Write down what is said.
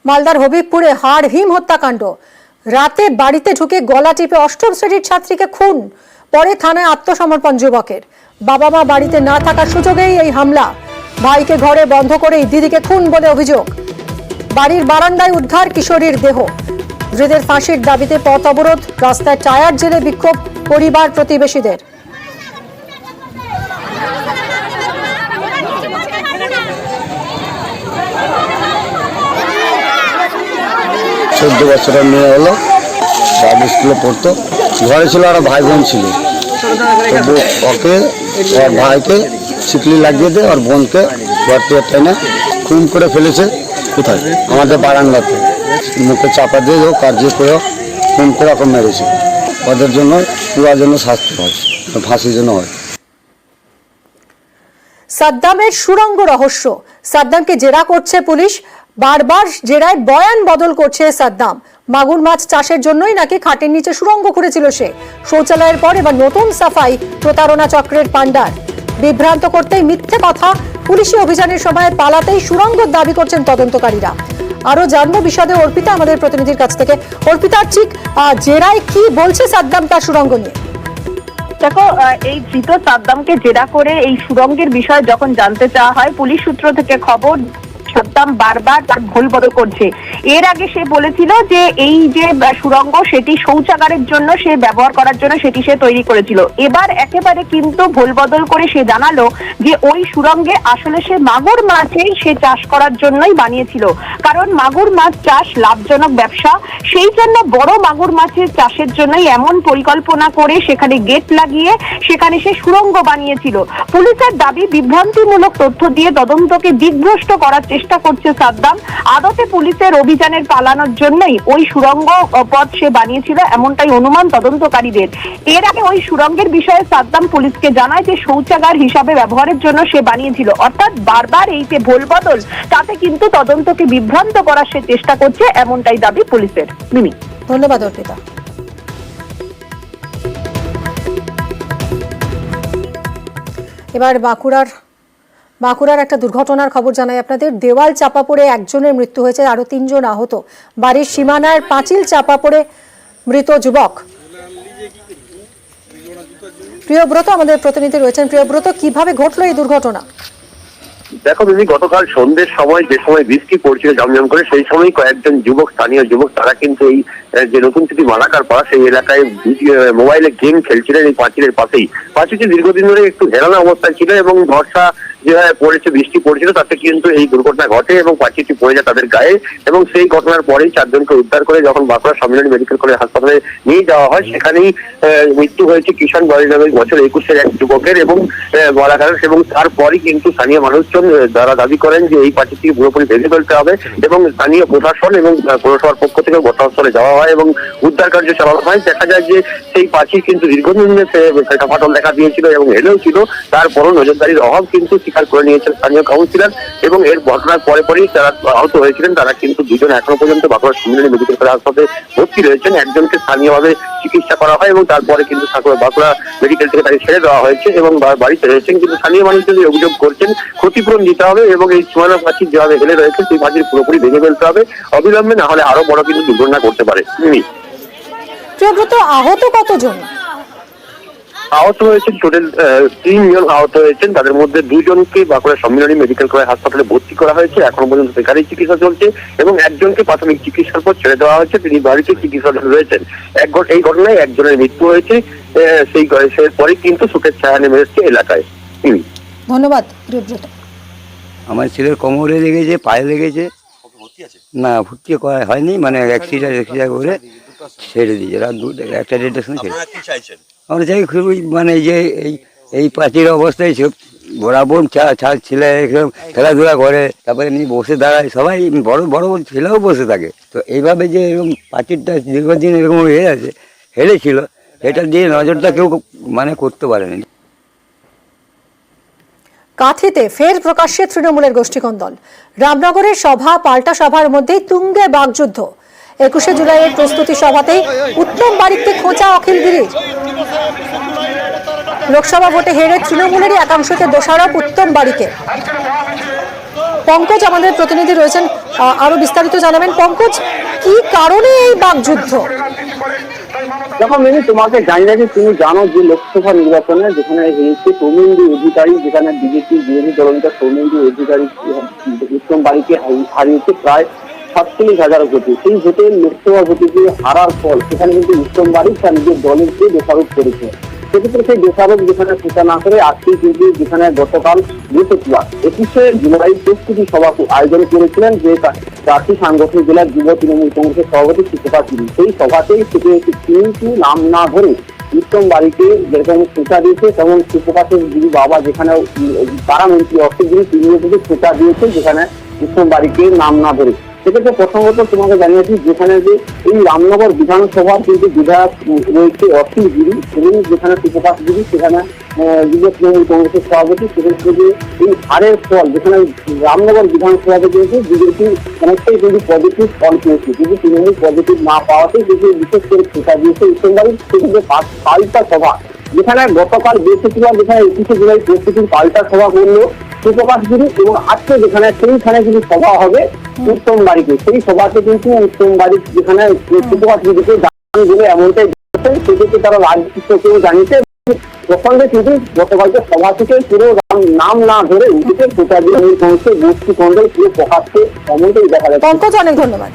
মালদার হবিবপুরে হাড় হিম হত্যাকাণ্ড। রাতে বাড়িতে ঢুকে গলা টিপে অষ্টম শ্রেণীর ছাত্রীকে খুন, পরে থানায় আত্মসমর্পণ যুবকের। বাবা মা বাড়িতে না থাকার সুযোগেই এই হামলা। ভাইকে ঘরে বন্ধ করেই দিদিকে খুন বলে অভিযোগ। বাড়ির বারান্দায় উদ্ধার কিশোরীর দেহ। ধৃতের ফাঁসির দাবিতে পথ অবরোধ, রাস্তায় টায়ার জেলে বিক্ষোভ পরিবার প্রতিবেশীদের। 14 বছরের মেয়ে হলো, বাবু স্কুলে পড়তো, ঘরে ছিল আর ভাই বোন ছিল। তবু ওকে ওর ভাইকে শিকলি লাগিয়ে দিয়ে ওর বোনকে ঘর থেকে টেনে খুন করে ফেলেছে। কোথায়? আমাদের বারান্দাতে মুখে চাপা দিয়ে হোক আর যে করে খুন করে ওকে মেরেছে। ওদের জন্য পুরার জন্য শাস্তি হয়, ফাঁসির জন্য হয়। সাদ্দামের সুড়ঙ্গ রহস্য। সাদ্দামকে জেরা করছে পুলিশ। বারবার জেরায় বয়ান বদল করছে সাদ্দাম। মাগুর মাছ চাষের জন্যই নাকি খাটের নিচে সুড়ঙ্গ খুঁড়েছিল সে। শৌচালয়ের পর এবার নতুন সাফাই প্রতারণা চক্রের পাণ্ডার। বিভ্রান্ত করতেই মিথ্যে কথা, পুলিশি অভিযানের সময় পালাতেই সুড়ঙ্গ দাবি করছেন তদন্তকারীরা। আরো জানবো বিশদে অর্পিতা আমাদের প্রতিনিধির কাছ থেকে। অর্পিতা, ঠিক জেরায় কি বলছে সাদ্দাম তার সুড়ঙ্গ নিয়ে? দেখো, এই ধৃত সাদ্দামকে জেরা করে এই সুড়ঙ্গের বিষয়ে যখন জানতে চাওয়া হয়, পুলিশ সূত্র থেকে খবর সাদ্দাম বারবার তার ভুল বদল করছে। এর আগে সে বলেছিল যে এই যে সুড়ঙ্গ সেটি শৌচাগারের জন্য সে ব্যবহার করার জন্য সেটি সে তৈরি করেছিল। এবার একেবারে কিন্তু ভুল বদল করে সে জানালো যে ওই সুড়ঙ্গে আসলে সে মাগুর মাছেই সে চাষ করার জন্যই বানিয়েছিল। কারণ মাগুর মাছ চাষ লাভজনক ব্যবসা, সেই জন্য বড় মাগুর মাছের চাষের জন্যই এমন পরিকল্পনা করে সেখানে গেট লাগিয়ে সেখানে সে সুড়ঙ্গ বানিয়েছিল। পুলিশের দাবি, বিভ্রান্তিমূলক তথ্য দিয়ে তদন্তকে দিগ্ভ্রষ্ট করার চেষ্টা করছে সাদ্দাম। আদতে পুলিশের অভিযানের পালানোর জন্যই ওই সুড়ঙ্গ পথ সে বানিয়েছিল, এমনটাই অনুমান তদন্তকারীদের। এর আগে ওই সুড়ঙ্গের বিষয়ে সাদ্দাম পুলিশকে জানায় যে শৌচাগার হিসাবে ব্যবহারের জন্য সে বানিয়েছিল। অর্থাৎ বারবার এই যে ভুল বদল, তাতে কিন্তু তদন্তকে বিভ্রান্ত করার সে চেষ্টা করছে, এমনটাই দাবি পুলিশের। মিমি, ধন্যবাদ অর্পিতা। এবার বাঁকুড়ার একটা দুর্ঘটনার খবর জানাই আপনাদের। দেওয়াল চাপা পড়ে একজনের মৃত্যু হয়েছে, আরো 3 জন আহত। বাড়ির সীমানার পাঁচিল চাপা পড়ে মৃত যুবক। প্রিয়ব্রত আমাদের প্রতিনিধি রয়েছেন। প্রিয়ব্রত, কিভাবে ঘটলো এই দুর্ঘটনা? দেখো দিদি, গতকাল সন্ধ্যের সময় যে সময় বৃষ্টি পড়ছিল ঝমঝম করে, সেই সময় কয়েকজন স্থানীয় যুবক তারা কিন্তু এই যে নতুন সিটি মালাকার পাড়া সেই এলাকায় মোবাইলে গেম খেলছিলেন এই পাঁচিলের পাশেই। পাঁচিলটি দীর্ঘদিন ধরে একটু হেরানো অবস্থায় ছিল এবং বর্ষা যেভাবে পড়েছে, বৃষ্টি পড়ছিল, তাতে কিন্তু এই দুর্ঘটনা ঘটে এবং পাঁচিলটি পড়ে যায় তাদের গায়ে। এবং সেই ঘটনার পরেই 4 জনকে উদ্ধার করে যখন বাঁকুড়া সম্মিলনী মেডিকেল কলেজ হাসপাতালে নিয়ে যাওয়া হয়, সেখানেই মৃত্যু হয়েছে কিষাণ বাড়ি নামে বছর 21-এর এক যুবকের এবং মালাকারের। এবং তারপরই কিন্তু স্থানীয় মানুষজন যারা দাবি করেন যে এই পাঁচিলটি পুরোপুরি ভেঙে ফেলতে হবে এবং স্থানীয় প্রশাসন এবং পৌরসভার পক্ষ থেকে ঘটনাস্থলে যাওয়া হয় এবং উদ্ধার কার্য চালানো হয়। দেখা যায় যে সেই পাঁচিল কিন্তু দীর্ঘদিন ফাটল দেখা দিয়েছিল এবং হেলেও ছিল, তারপরও নজরদারির অভাব কিন্তু স্বীকার করে নিয়েছেন স্থানীয় কাউন্সিলর। এবং এর ঘটনার পরেই যারা আহত হয়েছিলেন তারা কিন্তু 2 জন এখনো পর্যন্ত বাঁকুড়া সম্মিলনী মেডিকেল কলেজ হাসপাতালে ভর্তি রয়েছেন। একজনকে স্থানীয়ভাবে চিকিৎসা করা হয় এবং তারপরে কিন্তু বাঁকুড়া মেডিকেল থেকে তাকে ছেড়ে দেওয়া হয়েছে এবং বাড়িতে রয়েছেন। কিন্তু স্থানীয় মানুষজন অভিযোগ করছেন ক্ষতিপূরণ দিতে হবে এবং এই সীমানা পাঁচিল যেভাবে হেলে রয়েছে সেই পাঁচিল পুরোপুরি ভেঙে ফেলতে হবে অবিলম্বে, না হলে আরো বড় কিন্তু দুর্ঘটনা করতে পারে। প্রিয়ব্রত, আহত কতজন? আহত হয়েছেন টোটাল 3 জন আহত হয়েছেন। তাদের মধ্যে 2 জনকে বাঁকুড়া সম্মিলনী মেডিকেল কলেজ হাসপাতালে ভর্তি করা হয়েছে, এখনো পর্যন্ত সেখানেই চিকিৎসা চলছে এবং একজনকে প্রাথমিক চিকিৎসার পর ছেড়ে দেওয়া হয়েছে, তিনি বাড়িতে চিকিৎসাধীন রয়েছেন। এই ঘটনায় একজনের মৃত্যু হয়েছে, সেই পরে কিন্তু শোকের ছায়া নেমে এসেছে এলাকায়। ধন্যবাদ প্রিয়ব্রত। আমার ছেলের কোমরে লেগেছে, পায়ে লেগেছে। না, ভর্তি করা হয়নি, মানে অ্যাক্সিডেন্ট করে ছেড়ে দিয়েছে রাত 1-1:30টার সময়। আমরা চাই খুবই মানে যে এই পাঁচিল অবস্থায় সব বরাবর ছেলে খেলাধুলা করে, তারপরে এমনি বসে দাঁড়ায়, সবাই বড় বড় ছেলেও বসে থাকে। তো এইভাবে যে এরকম পাঁচিলটা দীর্ঘদিন এরকম হয়ে আছে, হেলেছিল, এটা দিয়ে নজরটা কেউ মানে করতে পারেনি। কাঁথিতে ফের প্রকাশ্যে তৃণমূলের গোষ্ঠীকন্দল। রামনগরের সভা পাল্টা সভার মধ্যেই তুঙ্গে বাগযুদ্ধ। 21শে জুলাইয়ের প্রস্তুতি সভাতেই উত্তম বাড়িতে খোঁচা অখিলগিরির। লোকসভা ভোটে হেরে তৃণমূলেরই একাংশকে দোষারোপ উত্তম বাড়িকে। পঙ্কজ আমাদের প্রতিনিধি রয়েছেন, আরো বিস্তারিত জানাবেন। পঙ্কজ, কি কারণে এই বাকযুদ্ধ? দেখো মিনি, তোমাকে জানি রাখি, তুমি জানো যে লোকসভা নির্বাচনে যেখানে হেরেছে সৌমেন্দু অধিকারী, যেখানে বিজেপি বিরোধী দলনেতা সৌমেন্দু অধিকারী উত্তম বাড়িকে হারিয়েছে প্রায় 47,000 ভোটে। সেই ভোটে লোকসভা ভোটে হারার ফল সেখানে কিন্তু উত্তম বাড়ি তার নিজের দলেরকে দোষারোপ করেছে। সেক্ষেত্রে সেই দোষারোপ যেখানে স্বীকার না করে আজকেই কিন্তু যেখানে গতকাল 21শে জুলাই প্রস্তুতি সভা আয়োজন করেছিলেন যে চারটি সাংগঠনিক জেলার যুব তৃণমূল কংগ্রেসের সভাপতি সুপ্রকাশ তিনি। সেই সভাতেই কিন্তু নাম না ধরে উত্তম বাড়িকে যেরকম খোঁচা দিয়েছে, তেমন সুপ্রকাশের দিদি বাবা যেখানে কারামন্ত্রী অর্থনীতি তিনিও কিন্তু খোঁচা দিয়েছে যেখানে উত্তম বাড়িকে নাম না ধরে। সেক্ষেত্রে প্রথমত তোমাকে জানিয়েছি যেখানে যে এই রামনগর বিধানসভার কিন্তু বিধায়ক রয়েছে অখিল গিরি এবং যেখানে সুপ্রকাশ গিরি সেখানে যুব তৃণমূল কংগ্রেসের সভাপতি, সেক্ষেত্রে যে এই হারের ফল যেখানে রামনগর বিধানসভাতে কিন্তু বিজেপি অনেকটাই কিন্তু পজিটিভ ফল পেয়েছে, কিন্তু তৃণমূল পজিটিভ না পাওয়াতে কিন্তু বিশেষ করে খোঁচা দিয়েছে উত্তমবাড়ির। সেক্ষেত্রে পাল্টা সভা যেখানে গতকাল বৃহস্পতিবার যেখানে 21শে জুলাই প্রস্তুতির পাল্টা সভা করলো সুপ্রকাশ গিরি এবং আজকে যেখানে সেইখানে কিন্তু সভা হবে উত্তম বাড়িতে। সেই সভাতে কিন্তু উত্তম বাড়ি যেখানে সুপ্রকাশ গিরিকে জানানো বলে এমনটাই সেক্ষেত্রে তারা রাজনীতিকেও জানিয়েছে। প্রসঙ্গে কিন্তু গতকালকে সভা থেকে পুরো নাম না ধরে উঠেছে খোঁচা দিয়ে গোষ্ঠী কন্ডল পুরো প্রকাশকে এমনটাই দেখা যাচ্ছে। পঙ্কজ, অনেক ধন্যবাদ।